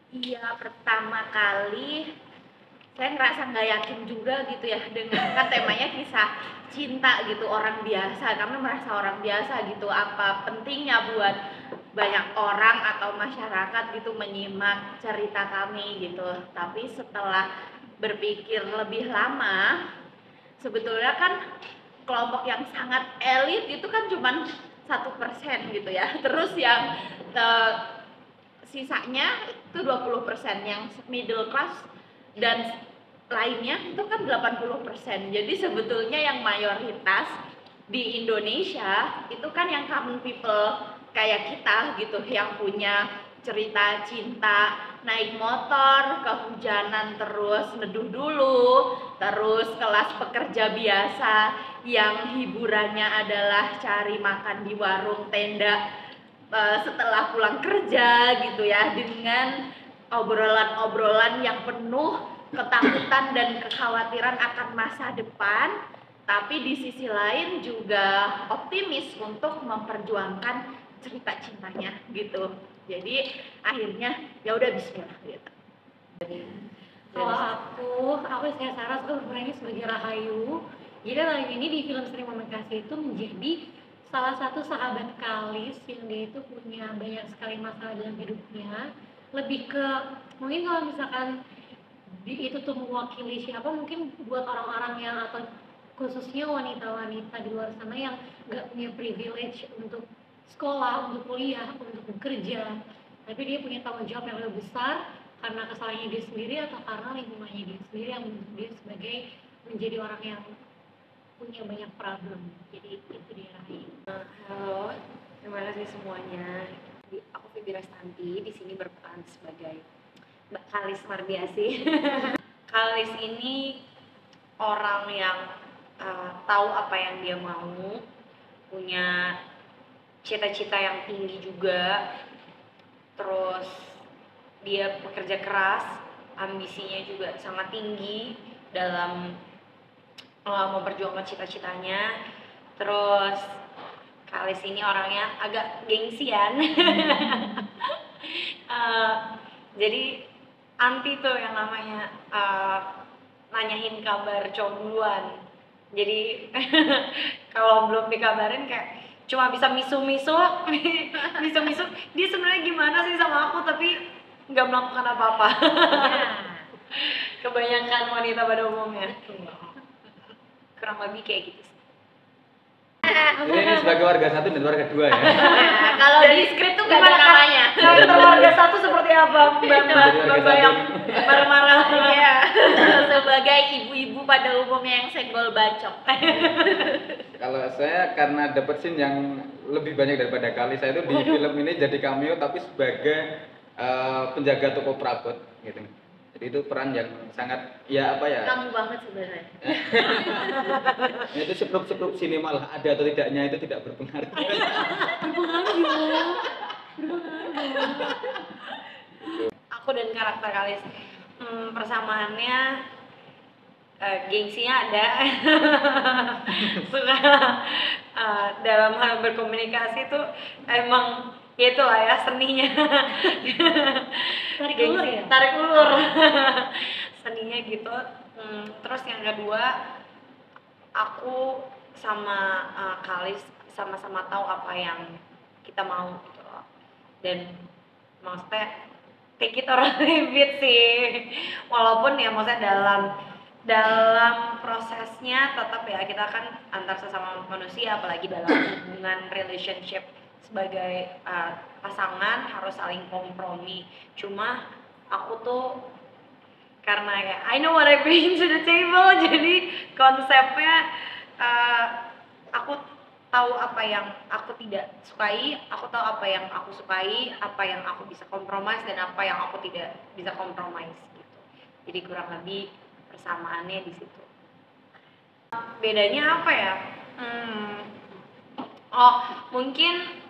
Iya, pertama kali saya ngerasa nggak yakin juga gitu ya, dengan kan temanya kisah cinta gitu, orang biasa. Kami merasa orang biasa gitu, apa pentingnya buat banyak orang atau masyarakat gitu menyimak cerita kami gitu. Tapi setelah berpikir lebih lama, sebetulnya kan kelompok yang sangat elit itu kan cuman 1% gitu ya. Terus yang eh, sisanya itu 20% yang middle class dan lainnya itu kan 80%. Jadi sebetulnya yang mayoritas di Indonesia itu kan yang common people kayak kita gitu, yang punya cerita cinta naik motor kehujanan terus neduh dulu, terus kelas pekerja biasa yang hiburannya adalah cari makan di warung tenda setelah pulang kerja gitu ya, dengan obrolan-obrolan yang penuh ketakutan dan kekhawatiran akan masa depan, tapi di sisi lain juga optimis untuk memperjuangkan cerita cintanya gitu. Jadi akhirnya ya udah bismillah gitu. Kalau aku saya Sarah, aku berperannya sebagai Rahayu. Jadi Rahayu ini di film Sri Momen Kasih itu menjadi salah satu sahabat Kalis yang dia itu punya banyak sekali masalah dalam hidupnya. Lebih ke mungkin kalau misalkan itu tuh mewakili siapa, mungkin buat orang-orang yang atau khususnya wanita-wanita di luar sana yang nggak punya privilege untuk sekolah, untuk kuliah, untuk bekerja, tapi dia punya tanggung jawab yang lebih besar karena kesalahannya dia sendiri atau karena lingkungannya dia sendiri yang membentuk dia sebagai menjadi orang yang punya banyak problem. Jadi itu dia Rai. Halo, terima kasih semuanya. Aku Vivi Rastanti, di sini berperan sebagai Mbak Kalis Mardiasi. Kalis ini orang yang tahu apa yang dia mau, punya cita-cita yang tinggi juga, terus dia bekerja keras, ambisinya juga sangat tinggi dalam memperjuangkan cita-citanya. Terus Kalis ini orangnya agak gengsian. Jadi anti tuh yang namanya nanyain kabar cowok duluan. Jadi kalau belum dikabarin kayak cuma bisa misu-misu. Dia sebenarnya gimana sih sama aku, tapi nggak melakukan apa-apa. Kebanyakan wanita pada umumnya. Kurang lebih kayak gitu sih. Ini sebagai warga satu dan warga dua ya. Nah, kalau di skrip tuh gak ada namanya. Karakter warga satu seperti apa? Mbak yang marah-marah. Iya. Sebagai ibu-ibu pada umumnya yang senggol bacok. Kalau saya karena dapat scene yang lebih banyak daripada kali, saya itu di film ini jadi cameo tapi sebagai penjaga toko perabot gitu. Jadi itu peran yang sangat ya apa ya? Kamu banget sebenarnya. Itu sebelum sinema lah, ada atau tidaknya itu tidak berpengaruh. Aku dan karakter Kalis persamaannya gengsinya ada. Suka dalam hal berkomunikasi tuh emang ya itulah ya seninya. Tarik ulur ya? Tarik ulur. Seninya gitu. Terus yang kedua, aku sama Kalis sama-sama tahu apa yang kita mau gitu loh. Dan maksudnya take it or leave it sih. Walaupun ya maksudnya dalam prosesnya tetap ya kita kan antar sesama manusia, apalagi dalam hubungan relationship sebagai pasangan harus saling kompromi. Cuma aku tuh karena ya I know what I bring to the table, jadi konsepnya aku tahu apa yang aku tidak sukai, aku tahu apa yang aku sukai, apa yang aku bisa compromise dan apa yang aku tidak bisa compromise gitu. Jadi kurang lebih persamaannya di situ. Bedanya apa ya? Mungkin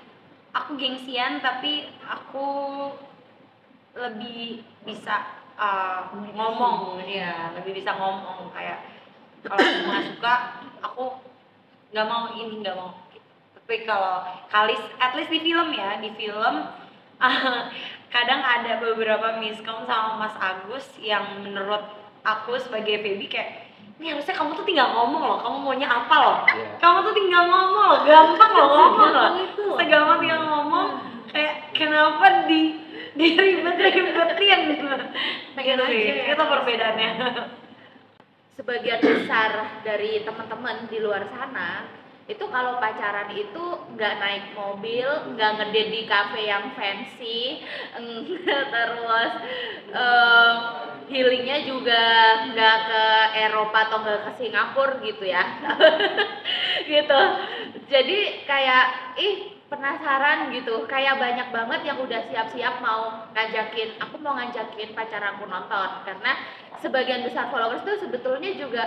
aku gengsian tapi aku lebih bisa ngomong ya, lebih bisa ngomong kayak kalau aku nggak suka aku nggak mau ini nggak mau gitu. Tapi kalau Kalis at least di film ya, di film kadang ada beberapa miskom sama Mas Agus yang menurut aku sebagai Feby kayak ini harusnya kamu tuh tinggal ngomong loh, kamu maunya apa loh, kamu tuh tinggal ngomong loh, gampang loh ngomong loh, segampang tinggal ngomong, kayak kenapa diribet-ribetin gitu sih, itu perbedaannya. Sebagian besar dari teman-teman di luar sana itu kalau pacaran itu nggak naik mobil, nggak ngedate di cafe yang fancy, terus healingnya juga nggak ke Eropa atau nggak ke Singapura gitu ya. Gitu. Jadi kayak penasaran gitu, kayak banyak banget yang udah siap-siap mau ngajakin pacar aku nonton, karena sebagian besar followers tuh sebetulnya juga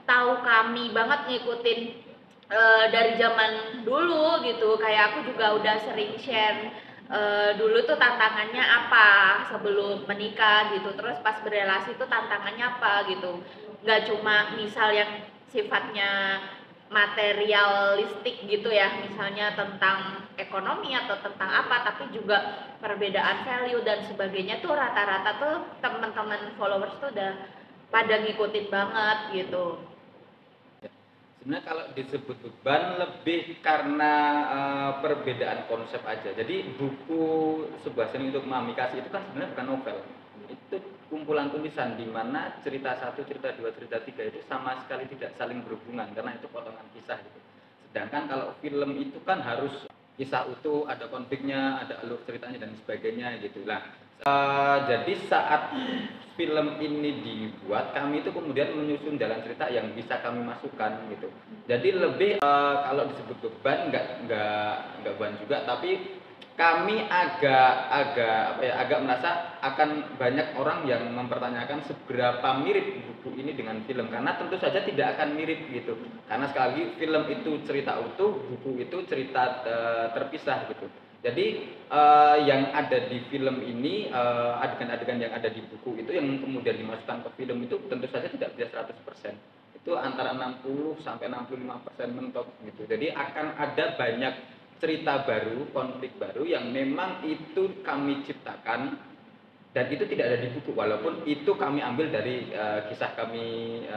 tahu kami banget ngikutin dari zaman dulu gitu. Kayak aku juga udah sering share dulu tuh tantangannya apa sebelum menikah gitu, terus pas berrelasi tuh tantangannya apa gitu. Nggak cuma misal yang sifatnya materialistik gitu ya, misalnya tentang ekonomi atau tentang apa, tapi juga perbedaan value dan sebagainya tuh rata-rata tuh teman-teman followers tuh udah pada ngikutin banget gitu. Sebenarnya kalau disebut beban lebih karena perbedaan konsep aja. Jadi buku Sebuah Seni Untuk Memahami Kasih itu kan sebenarnya bukan novel. Itu kumpulan tulisan di mana cerita 1, cerita 2, cerita 3 itu sama sekali tidak saling berhubungan karena itu potongan kisah gitu. Sedangkan kalau film itu kan harus kisah utuh, ada konfliknya, ada alur ceritanya dan sebagainya gitu lah. Jadi saat film ini dibuat, kami itu kemudian menyusun jalan cerita yang bisa kami masukkan gitu. Jadi lebih kalau disebut beban nggak beban juga, tapi kami agak merasa akan banyak orang yang mempertanyakan seberapa mirip buku ini dengan film, karena tentu saja tidak akan mirip gitu. Karena sekali lagi film itu cerita utuh, buku itu cerita terpisah gitu. Jadi yang ada di film ini, adegan-adegan yang ada di buku itu yang kemudian dimasukkan ke film itu tentu saja tidak bisa 100%. Itu antara 60 sampai 65% mentok gitu. Jadi akan ada banyak cerita baru, konflik baru yang memang itu kami ciptakan dan itu tidak ada di buku, walaupun itu kami ambil dari kisah kami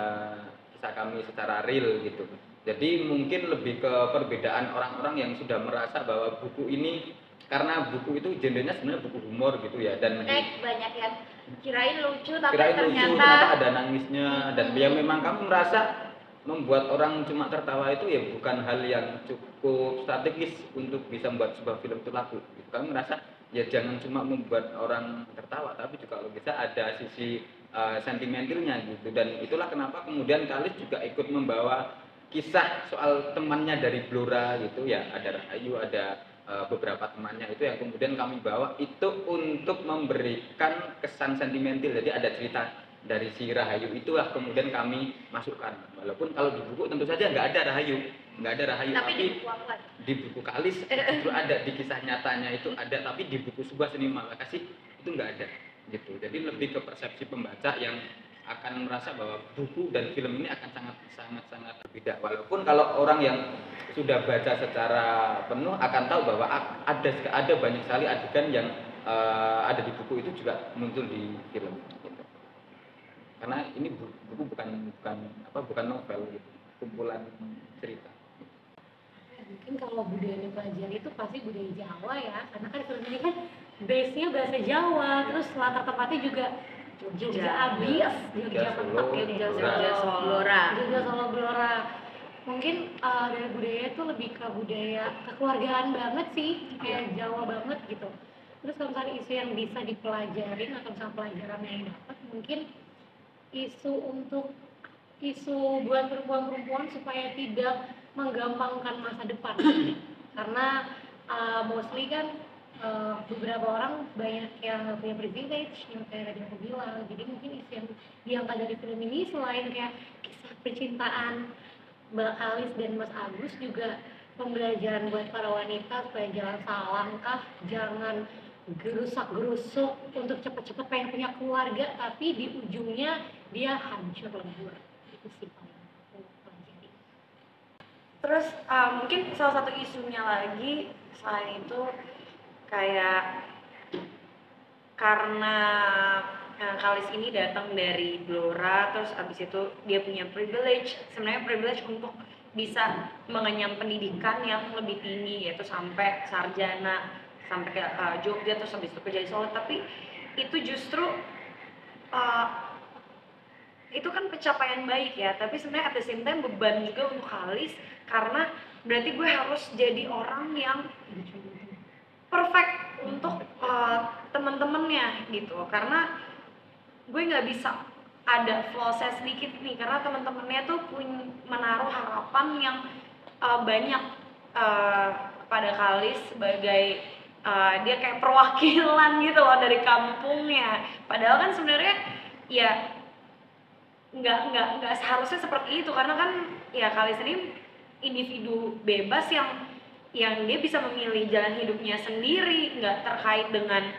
secara real gitu. Jadi mungkin lebih ke perbedaan orang-orang yang sudah merasa bahwa buku ini, karena buku itu genrenya sebenarnya buku humor gitu ya, dan Banyak yang kirain lucu tapi ternyata ada nangisnya, dan ya memang kami merasa membuat orang cuma tertawa itu ya bukan hal yang cukup strategis untuk bisa membuat sebuah film itu laku. Kami merasa ya jangan cuma membuat orang tertawa, tapi juga kalau bisa ada sisi sentimentalnya gitu. Dan itulah kenapa kemudian Kalis juga ikut membawa kisah soal temannya dari Blora gitu ya, ada Rahayu, ada beberapa temannya itu yang kemudian kami bawa itu untuk memberikan kesan sentimental. Jadi ada cerita dari si Rahayu itulah kemudian kami masukkan, walaupun kalau di buku tentu saja nggak ada Rahayu, tapi di buku Kalis justru ada, di kisah nyatanya itu ada, tapi di buku Sebuah Seni Memahami Kasih itu nggak ada gitu. Jadi lebih ke persepsi pembaca yang akan merasa bahwa buku dan film ini akan sangat berbeda, walaupun kalau orang yang sudah baca secara penuh akan tahu bahwa ada banyak sekali adegan yang ada di buku itu juga muncul di film gitu. Karena ini buku bukan novel gitu, kumpulan cerita. Mungkin kalau budaya yang dipelajari itu pasti budaya Jawa ya, karena kan film ini kan base-nya bahasa Jawa, terus latar tempatnya juga Jogja abis, Jogja mentok ya, Jogja Solo Blora. Mungkin dari budaya itu lebih ke budaya kekeluargaan banget sih, kayak Jawa banget gitu. Terus kalau misalnya isu yang bisa dipelajarin atau misalnya pelajaran yang dapat, mungkin isu buat perempuan-perempuan supaya tidak menggampangkan masa depan. Karena mostly kan beberapa orang banyak yang nggak punya privilege, yang kayak tadi aku bilang. Jadi mungkin isu yang diangkat dari film ini selain kayak kisah percintaan Mbak Kalis dan Mas Agus, juga pembelajaran buat para wanita supaya jangan salah langkah, jangan gerusak-gerusuk untuk cepet-cepet pengen punya keluarga, tapi di ujungnya dia hancur lebur. Itu sih paling aku pelajari. Terus mungkin salah satu isunya lagi selain itu kayak karena Kalis ini datang dari Blora, terus abis itu dia punya privilege, sebenarnya privilege untuk bisa mengenyam pendidikan yang lebih tinggi, yaitu sampai sarjana, sampai ke Jogja, terus abis itu kerja di Solo. Tapi itu justru itu kan pencapaian baik ya, tapi sebenarnya at the same time beban juga untuk Kalis, karena berarti gue harus jadi orang yang perfect untuk teman-temannya gitu, karena gue nggak bisa ada flaw-nya sedikit nih, karena teman-temannya tuh menaruh harapan yang banyak pada Kalis sebagai dia kayak perwakilan gitu loh dari kampungnya, padahal kan sebenarnya ya nggak seharusnya seperti itu, karena kan ya Kalis ini individu bebas yang dia bisa memilih jalan hidupnya sendiri, nggak terkait dengan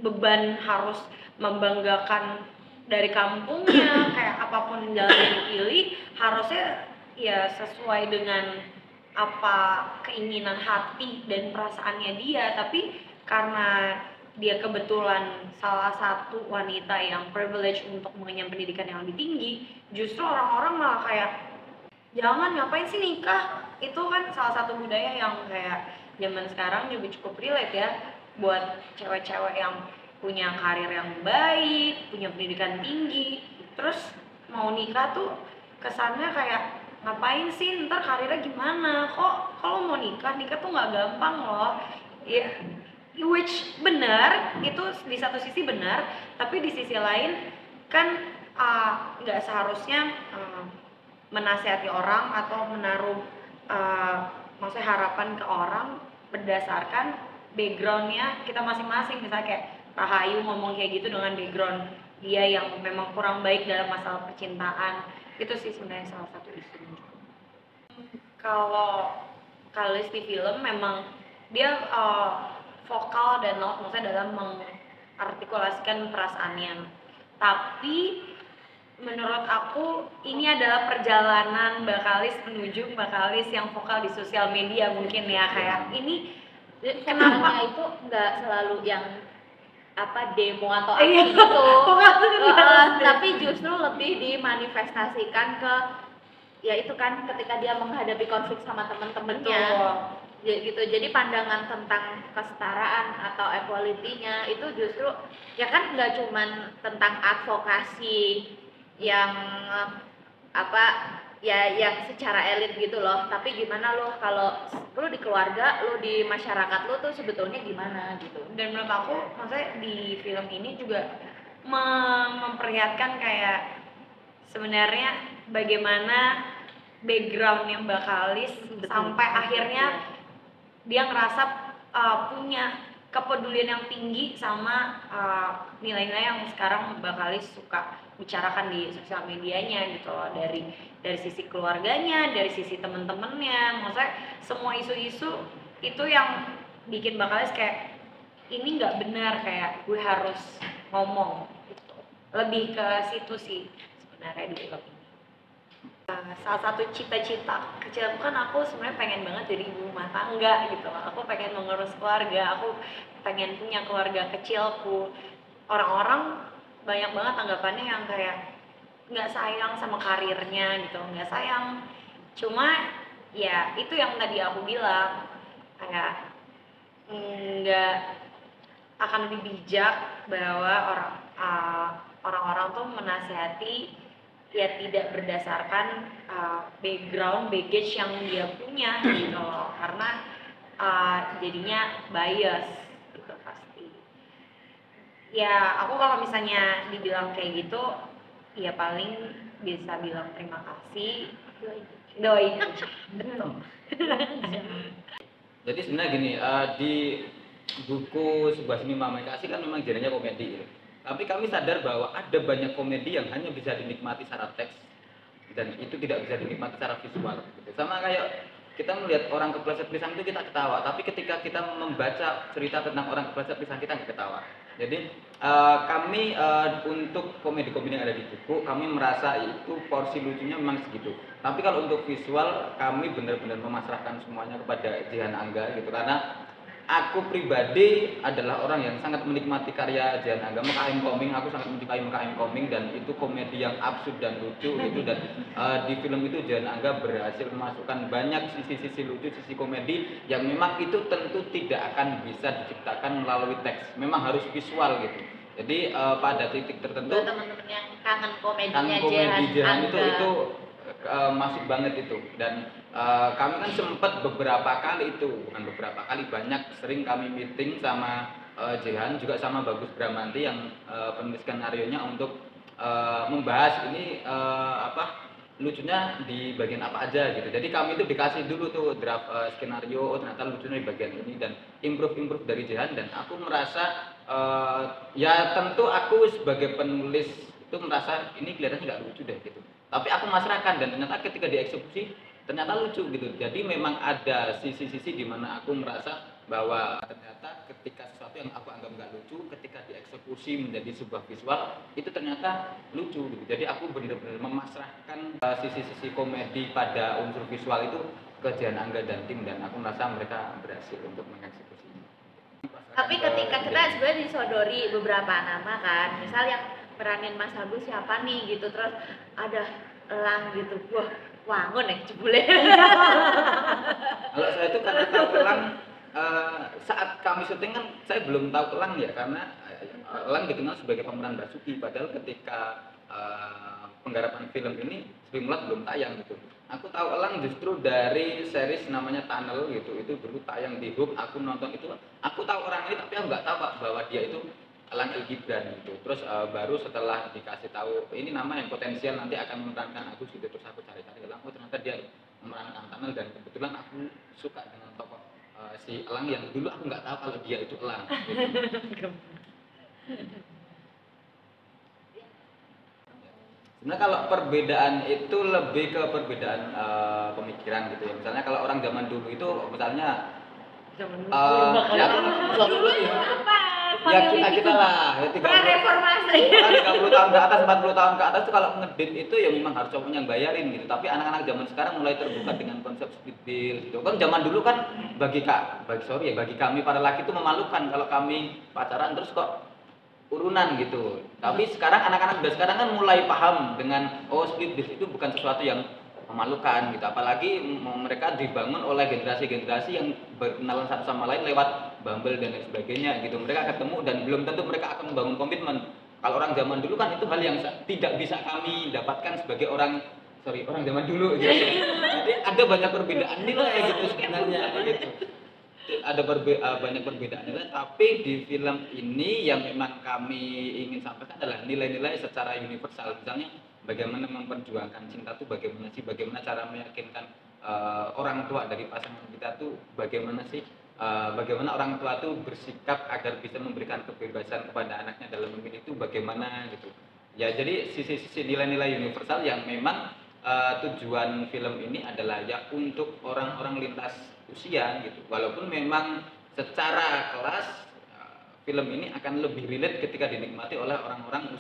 beban harus membanggakan dari kampungnya. Kayak apapun jalan yang dipilih harusnya ya sesuai dengan apa keinginan hati dan perasaannya dia. Tapi karena dia kebetulan salah satu wanita yang privilege untuk mengenyam pendidikan yang lebih tinggi, justru orang-orang malah kayak jangan, ngapain sih nikah. Itu kan salah satu budaya yang kayak zaman sekarang juga cukup relate ya buat cewek-cewek yang punya karir yang baik, punya pendidikan tinggi, terus mau nikah tuh kesannya kayak ngapain sih, ntar karirnya gimana, kok kalau mau nikah tuh nggak gampang loh ya. Which benar, itu di satu sisi benar, tapi di sisi lain kan nggak seharusnya menasihati orang atau menaruh maksudnya harapan ke orang berdasarkan backgroundnya kita masing-masing. Misalnya kayak Rahayu ngomong kayak gitu dengan background dia yang memang kurang baik dalam masalah percintaan, itu sih sebenarnya salah satu isu. Kalau Kalis di film memang dia vokal dan loud, maksudnya dalam mengartikulasikan perasaannya, tapi menurut aku ini adalah perjalanan Mbak Kalis menuju Mbak Kalis yang vokal di sosial media mungkin ya. Kayak ini Kenapa itu nggak selalu yang apa demo atau aksi gitu, tapi justru lebih dimanifestasikan ke ya itu kan ketika dia menghadapi konflik sama teman-temannya ya gitu. Jadi pandangan tentang kesetaraan atau equality-nya itu justru ya kan nggak cuman tentang advokasi yang apa ya yang secara elit gitu loh, tapi gimana lo kalau lo di keluarga, lo di masyarakat lo tuh sebetulnya gimana gitu. Dan menurut aku maksudnya di film ini juga memperlihatkan kayak sebenarnya bagaimana backgroundnya Mbak Kalis sampai akhirnya dia ngerasa punya kepedulian yang tinggi sama nilai-nilai yang sekarang Mbak Kalis suka bicarakan di sosial medianya gitu loh, dari sisi keluarganya, dari sisi temen-temennya. Maksudnya semua isu-isu itu yang bikin Mbak Kalis kayak ini nggak benar, kayak gue harus ngomong gitu. Lebih ke situ sih sebenarnya di film ini. Salah satu cita-cita kecilku kan aku sebenarnya pengen banget jadi ibu rumah tangga gitu. Aku pengen mengurus keluarga, aku pengen punya keluarga kecilku. Orang-orang banyak banget tanggapannya yang kayak nggak sayang sama karirnya gitu, nggak sayang. Cuma ya itu yang tadi aku bilang, kayak nggak akan lebih bijak bahwa orang-orang tuh menasihati ya tidak berdasarkan background baggage yang dia punya gitu loh, karena jadinya bias gitu pasti. Ya aku kalau misalnya dibilang kayak gitu ya paling bisa bilang terima kasih, doi betul. Jadi sebenarnya gini, di buku Sebuah Seni Memamekasi kan memang genrenya komedi ya. Tapi kami sadar bahwa ada banyak komedi yang hanya bisa dinikmati secara teks dan itu tidak bisa dinikmati secara visual gitu. Sama kayak kita melihat orang kepleset pisang itu kita ketawa, tapi ketika kita membaca cerita tentang orang kepleset pisang kita nggak ketawa. Jadi kami untuk komedi-komedi yang ada di buku, kami merasa itu porsi lucunya memang segitu. Tapi kalau untuk visual, kami benar-benar memasrahkan semuanya kepada Jihan Angga gitu, karena aku pribadi adalah orang yang sangat menikmati karya Jehan Angga. MKM Koming, aku sangat menyukai MKM Koming, dan itu komedi yang absurd dan lucu gitu. Dan di film itu Jehan Angga berhasil memasukkan banyak sisi-sisi lucu, sisi komedi yang memang itu tentu tidak akan bisa diciptakan melalui teks, memang harus visual gitu. Jadi pada titik tertentu buat teman-teman yang kangen komedinya kan komedi Jehan Angga. itu masuk banget itu. Dan kami kan sempat beberapa kali itu, bukan beberapa kali, banyak, sering kami meeting sama Jehan juga sama Bagus Bramanti yang penulis skenarionya untuk membahas ini lucunya di bagian apa aja gitu. Jadi kami itu dikasih dulu tuh draft skenario, oh ternyata lucunya di bagian ini, dan improve dari Jehan. Dan aku merasa ya tentu aku sebagai penulis itu merasa ini kelihatannya nggak lucu deh gitu, tapi aku masrahkan, dan ternyata ketika dieksekusi ternyata lucu gitu. Jadi memang ada sisi-sisi di mana aku merasa bahwa ternyata ketika sesuatu yang aku anggap nggak lucu, ketika dieksekusi menjadi sebuah visual itu ternyata lucu gitu. Jadi aku benar-benar memasrahkan sisi-sisi komedi pada unsur visual itu ke Jehan Angga dan tim, dan aku merasa mereka berhasil untuk mengeksekusinya. Tapi ketika kita sebenarnya disodori beberapa nama kan, misal yang peranin Mas Agus siapa nih gitu, terus ada Elang gitu, wah wangun ya jebule. Kalau saya itu karena tahu Elang saat kami syuting kan saya belum tahu Elang ya, karena Elang dikenal sebagai pemeran Basuki, padahal ketika penggarapan film ini Sri Mulat belum tayang gitu. Aku tahu Elang justru dari series namanya Tunnel gitu, itu dulu tayang di Hub, aku nonton itu, aku tahu orang ini tapi aku nggak tahu Pak, bahwa dia itu Elang El Gibran gitu. Terus baru setelah dikasih tahu ini nama yang potensial nanti akan memerankan Agus gitu, terus aku cari-cari Elang, oh ternyata dia memerankan Tunnel, dan kebetulan aku suka dengan tokoh si Elang yang dulu aku nggak tahu kalau dia itu Elang gitu. Sebenarnya kalau perbedaan itu lebih ke perbedaan pemikiran gitu ya. Misalnya kalau orang zaman dulu itu misalnya ya Dulu itu apa? ya kita lah ya 30 Reformasi. 30 tahun ke atas, 40 tahun ke atas itu kalau ngedit itu ya memang harus cowoknya yang bayarin gitu. Tapi anak-anak zaman sekarang mulai terbuka dengan konsep split bill gitu. Kan zaman dulu kan bagi kami para laki itu memalukan kalau kami pacaran terus kok urunan gitu. Tapi sekarang anak-anak udah sekarang kan mulai paham dengan oh split bill itu bukan sesuatu yang memalukan gitu. Apalagi mereka dibangun oleh generasi-generasi yang berkenalan satu sama lain lewat Bumble dan lain sebagainya gitu. Mereka ketemu dan belum tentu mereka akan membangun komitmen. Kalau orang zaman dulu kan itu hal yang tidak bisa kami dapatkan sebagai orang zaman dulu gitu. Jadi ada banyak perbedaan nilai gitu sebenarnya gitu. Ada banyak perbedaan nilai, tapi di film ini yang memang kami ingin sampaikan adalah nilai-nilai secara universal. Misalnya bagaimana memperjuangkan cinta tuh bagaimana cara meyakinkan orang tua dari pasangan kita tuh bagaimana orang tua tuh bersikap agar bisa memberikan kebebasan kepada anaknya dalam memilih itu bagaimana gitu. Ya jadi sisi-sisi nilai-nilai universal yang memang tujuan film ini adalah ya untuk orang-orang lintas usia gitu. Walaupun memang secara kelas film ini akan lebih relate ketika dinikmati oleh orang-orang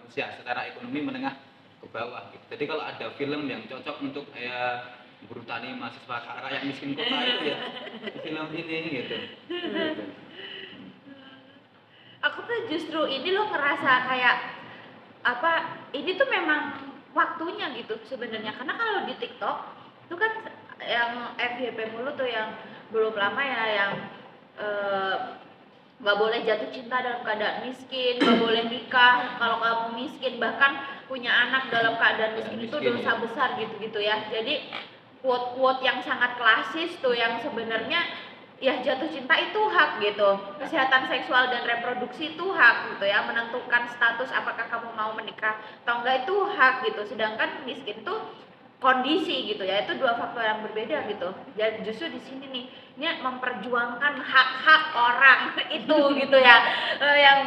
secara ekonomi menengah ke bawah gitu. Jadi kalau ada film yang cocok untuk buruh tani mahasiswa rakyat miskin kota itu ya film ini gitu. Aku tuh justru ini lo ngerasa kayak ini tuh memang waktunya gitu sebenarnya, karena kalau di TikTok itu kan yang FYP mulu tuh yang belum lama ya yang nggak boleh jatuh cinta dalam keadaan miskin, nggak boleh nikah kalau kamu miskin, bahkan punya anak dalam keadaan miskin itu dosa besar gitu ya. Jadi quote-quote yang sangat klasis tuh yang sebenarnya ya jatuh cinta itu hak gitu, kesehatan seksual dan reproduksi itu hak gitu ya, menentukan status apakah kamu mau menikah atau enggak itu hak gitu, sedangkan miskin tuh kondisi gitu ya, itu dua faktor yang berbeda gitu. Dan justru di sini nih ini memperjuangkan hak-hak orang itu gitu ya, yang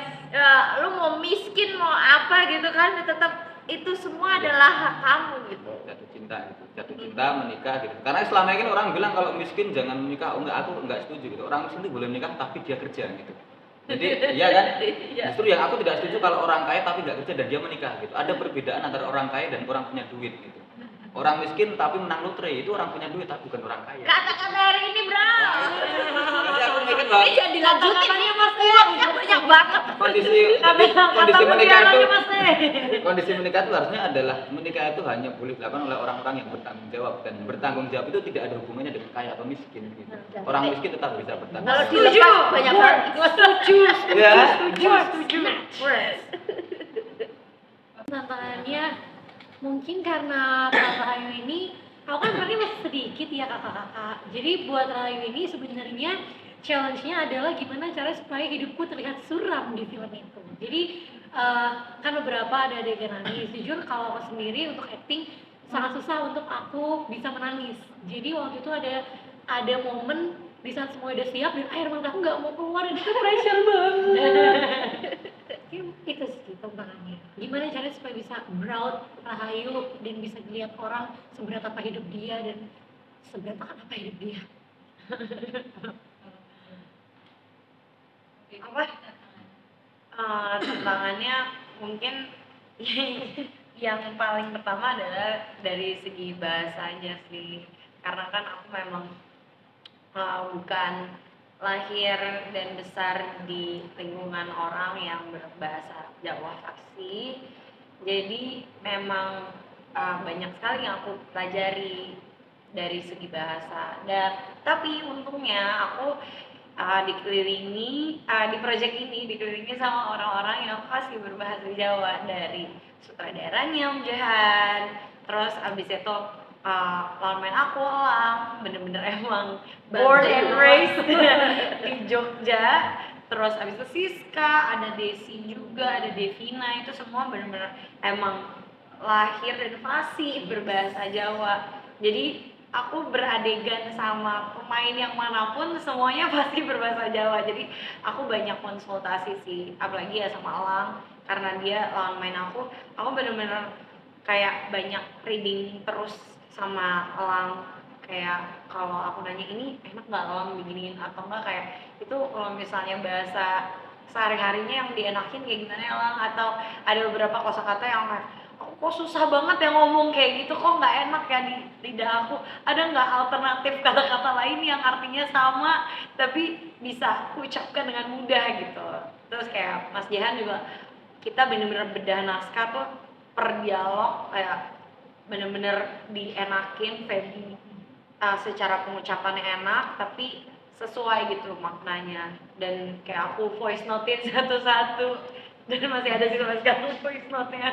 lu mau miskin mau apa gitu kan tetap itu semua adalah hak kamu gitu. Jatuh cinta menikah gitu. Karena selama ini orang bilang kalau miskin jangan menikah. Oh enggak, aku enggak setuju gitu. Orang miskin itu boleh menikah tapi dia kerja gitu. Jadi iya kan? Justru yang aku tidak setuju kalau orang kaya tapi enggak kerja dan dia menikah gitu. Ada perbedaan antara orang kaya dan orang punya duit gitu. Orang miskin tapi menang lotre itu orang punya duit tapi bukan orang kaya. Kata-kata hari ini, bro. Jadi aku mikir bahwa Ini jangan dilanjutin Kata-katanya Mas uangnya banyak banget. kondisi kata menikah itu Mas kondisi menikah itu harusnya adalah menikah itu hanya boleh dilakukan oleh orang-orang yang bertanggung jawab, dan bertanggung jawab itu tidak ada hubungannya dengan kaya atau miskin gitu. Orang miskin tetap bisa bertanggung Kalau jawab. dilepas banyak banget. Ya. setuju. Tantangannya mungkin karena Kak Rahayu ini, aku kan berarti masih sedikit ya kakak-kakak. Jadi buat Rahayu ini sebenarnya challenge-nya adalah gimana cara supaya hidupku terlihat suram di film itu. Jadi kan beberapa ada adegan nangis. Jujur kalau aku sendiri untuk acting sangat susah untuk aku bisa menangis. Jadi waktu itu ada momen di saat semua udah siap dan air mataku nggak mau keluar dan itu pressure banget. Itu sih tantangannya. Gimana caranya supaya bisa proud Rahayu dan bisa dilihat orang seberat apa hidup dia dan seberantakan apa hidup dia. Apa? Tantangannya mungkin yang paling pertama adalah dari segi bahasanya sih, karena kan aku memang bukan lahir dan besar di lingkungan orang yang berbahasa Jawa fasih, jadi memang banyak sekali yang aku pelajari dari segi bahasa. Dan tapi untungnya aku di project ini dikelilingi sama orang-orang yang fasih berbahasa Jawa, dari sutradaranya Om Johan, terus abis itu lawan main aku Elang, bener-bener emang born and raised di Jogja. Terus abis itu Siska, ada Desi juga, ada Devina, itu semua bener-bener emang lahir dan fasih berbahasa Jawa. Jadi aku beradegan sama pemain yang manapun semuanya pasti berbahasa Jawa. Jadi aku banyak konsultasi sih, apalagi ya sama Elang, karena dia lawan main aku bener-bener kayak banyak reading terus sama Elang. Kayak kalau aku nanya ini enak nggak Elang beginiin atau enggak, kayak itu kalau misalnya bahasa sehari-harinya yang dienakin kayak gimana Elang, atau ada beberapa kosakata yang kayak aku kok susah banget ya ngomong kayak gitu, kok nggak enak ya di lidah aku, ada nggak alternatif kata-kata lain yang artinya sama tapi bisa aku ucapkan dengan mudah gitu. Terus kayak Mas Jehan juga, kita bener-bener bedah naskah tuh per dialog kayak bener-bener dienakin Feby, secara pengucapannya enak tapi sesuai gitu maknanya, dan kayak aku voice note-in satu-satu dan masih ada sih sampai sekarang voice note-nya.